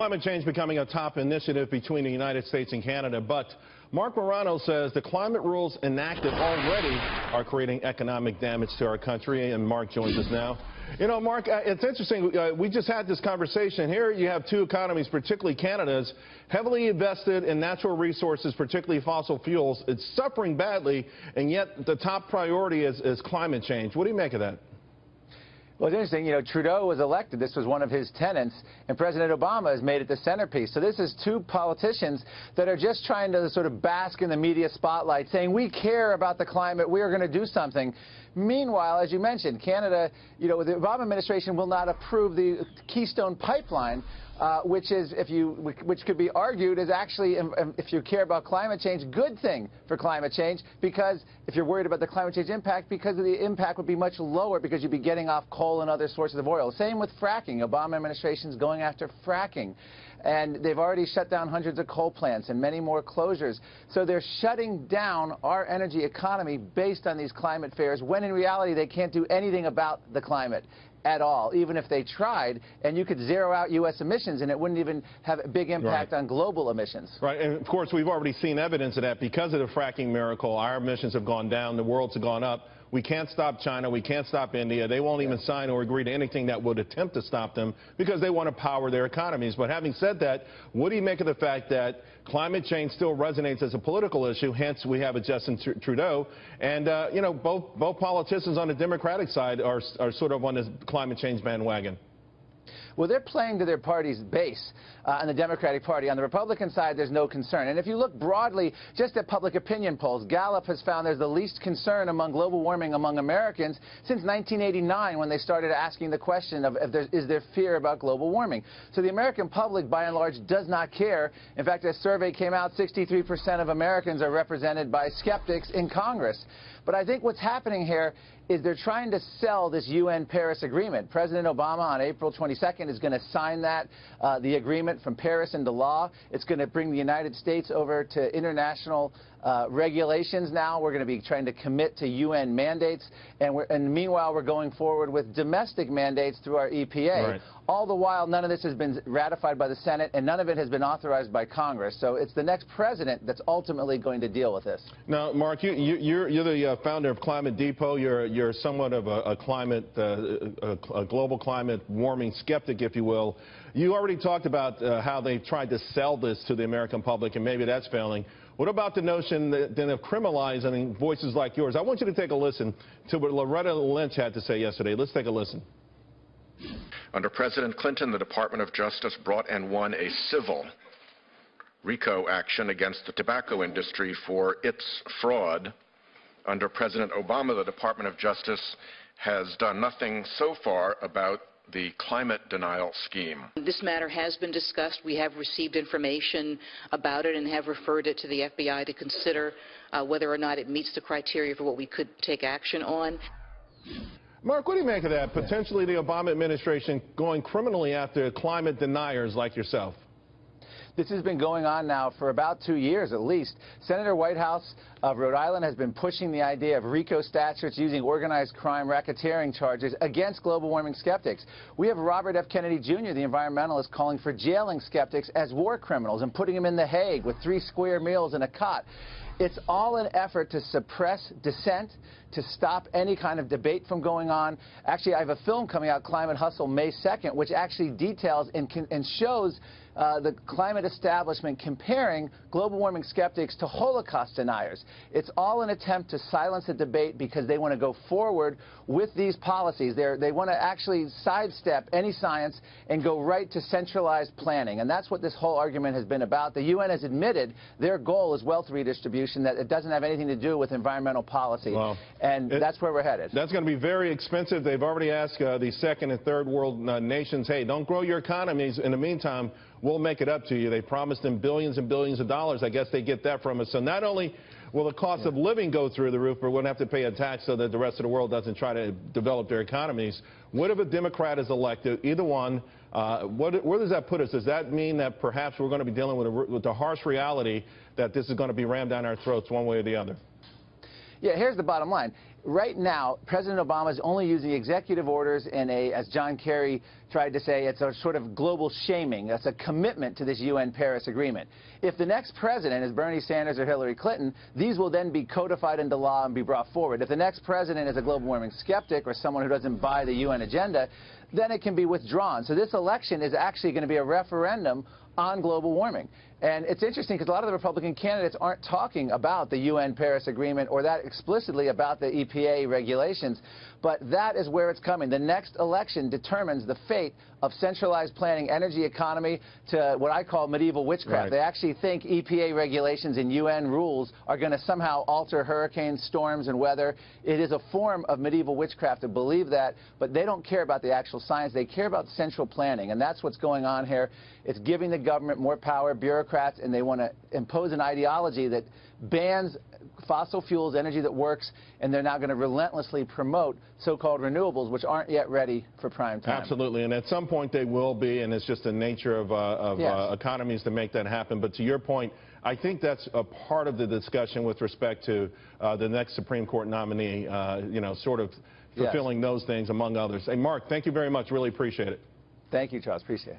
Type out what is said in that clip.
Climate change becoming a top initiative between the United States and Canada, but Marc Morano says the climate rules enacted already are creating economic damage to our country, and Marc joins us now. You know, Marc, it's interesting. We just had this conversation. Here you have two economies, particularly Canada's, heavily invested in natural resources, particularly fossil fuels. It's suffering badly, and yet the top priority is climate change. What do you make of that? Well, it's interesting, you know, Trudeau was elected. This was one of his tenets, and President Obama has made it the centerpiece. So this is two politicians that are just trying to sort of bask in the media spotlight, saying, we care about the climate, we are going to do something. Meanwhile, as you mentioned, Canada, you know, the Obama administration will not approve the Keystone Pipeline, which could be argued is actually, if you care about climate change, good thing for climate change, because if you're worried about the climate change impact, because the impact would be much lower because you'd be getting off coal and other sources of oil. Same with fracking. Obama administration is going after fracking, and they've already shut down hundreds of coal plants and many more closures. So they're shutting down our energy economy based on these climate fears, when in reality they can't do anything about the climate at all, even if they tried, and you could zero out U.S. emissions and it wouldn't even have a big impact on global emissions. Right, and of course we've already seen evidence of that. Because of the fracking miracle, our emissions have gone down, the world's gone up. We can't stop China, we can't stop India. They won't even sign or agree to anything that would attempt to stop them because they want to power their economies. But having said that, what do you make of the fact that climate change still resonates as a political issue? Hence, we have a Justin Trudeau. And, you know, both politicians on the Democratic side are sort of on this climate change bandwagon. Well, they're playing to their party's base on the Democratic Party. On the Republican side, there's no concern. And if you look broadly just at public opinion polls, Gallup has found there's the least concern among global warming among Americans since 1989, when they started asking the question of is there fear about global warming. So the American public, by and large, does not care. In fact, a survey came out, 63% of Americans are represented by skeptics in Congress. But I think what's happening here is they're trying to sell this UN Paris Agreement. President Obama on April 22nd is going to sign that, the agreement from Paris into law. It's going to bring the United States over to international regulations now. We're going to be trying to commit to UN mandates, and meanwhile we're going forward with domestic mandates through our EPA. Right. All the while, none of this has been ratified by the Senate, and none of it has been authorized by Congress. So it's the next president that's ultimately going to deal with this. Now, Marc, you're the founder of Climate Depot. You're somewhat of a global climate warming skeptic, if you will. You already talked about how they tried to sell this to the American public, and maybe that's failing. What about the notion that of criminalizing voices like yours? I want you to take a listen to what Loretta Lynch had to say yesterday. Let's take a listen. Under President Clinton, the Department of Justice brought and won a civil RICO action against the tobacco industry for its fraud. Under President Obama, the Department of Justice has done nothing so far about the climate denial scheme. This matter has been discussed. We have received information about it and have referred it to the FBI to consider whether or not it meets the criteria for what we could take action on. Marc, what do you make of that? Potentially the Obama administration going criminally after climate deniers like yourself. This has been going on now for about 2 years at least. Senator Whitehouse of Rhode Island has been pushing the idea of RICO statutes using organized crime racketeering charges against global warming skeptics. We have Robert F. Kennedy Jr., the environmentalist, calling for jailing skeptics as war criminals and putting them in The Hague with 3 square meals and a cot. It's all an effort to suppress dissent, to stop any kind of debate from going on. Actually, I have a film coming out, Climate Hustle, May 2nd, which actually details and shows the climate establishment comparing global warming skeptics to Holocaust deniers. It's all an attempt to silence the debate because they want to go forward with these policies. They want to actually sidestep any science and go right to centralized planning. And that's what this whole argument has been about. The UN has admitted their goal is wealth redistribution, that it doesn't have anything to do with environmental policy. Wow. And that's where we're headed. That's going to be very expensive. They've already asked the second and third world nations, hey, don't grow your economies. In the meantime, we'll make it up to you. They promised them billions and billions of dollars. I guess they get that from us. So not only will the cost of living go through the roof, but we're going to have to pay a tax so that the rest of the world doesn't try to develop their economies. What if a Democrat is elected? Either one. Where does that put us? Does that mean that perhaps we're going to be dealing with the harsh reality that this is going to be rammed down our throats one way or the other? Yeah, here's the bottom line. Right now, President Obama is only using executive orders in a, as John Kerry tried to say, it's a sort of global shaming. That's a commitment to this UN Paris Agreement. If the next president is Bernie Sanders or Hillary Clinton, these will then be codified into law and be brought forward. If the next president is a global warming skeptic or someone who doesn't buy the UN agenda, then it can be withdrawn. So this election is actually going to be a referendum on global warming. And it's interesting because a lot of the Republican candidates aren't talking about the UN Paris Agreement or that explicitly about the EPA regulations, but that is where it's coming. The next election determines the fate of centralized planning, energy economy, to what I call medieval witchcraft. Right. They actually think EPA regulations and UN rules are going to somehow alter hurricanes, storms, and weather. It is a form of medieval witchcraft to believe that, but they don't care about the actual science. They care about central planning, and that's what's going on here. It's giving the government more power, bureaucrats, and they want to impose an ideology that bans fossil fuels, energy that works, and they're now going to relentlessly promote so-called renewables, which aren't yet ready for prime time. Absolutely, and at some point they will be, and it's just the nature of Yes. economies to make that happen. But to your point, I think that's a part of the discussion with respect to the next Supreme Court nominee, you know, sort of fulfilling those things, among others. Hey, Mark, thank you very much. Really appreciate it. Thank you, Charles. Appreciate it.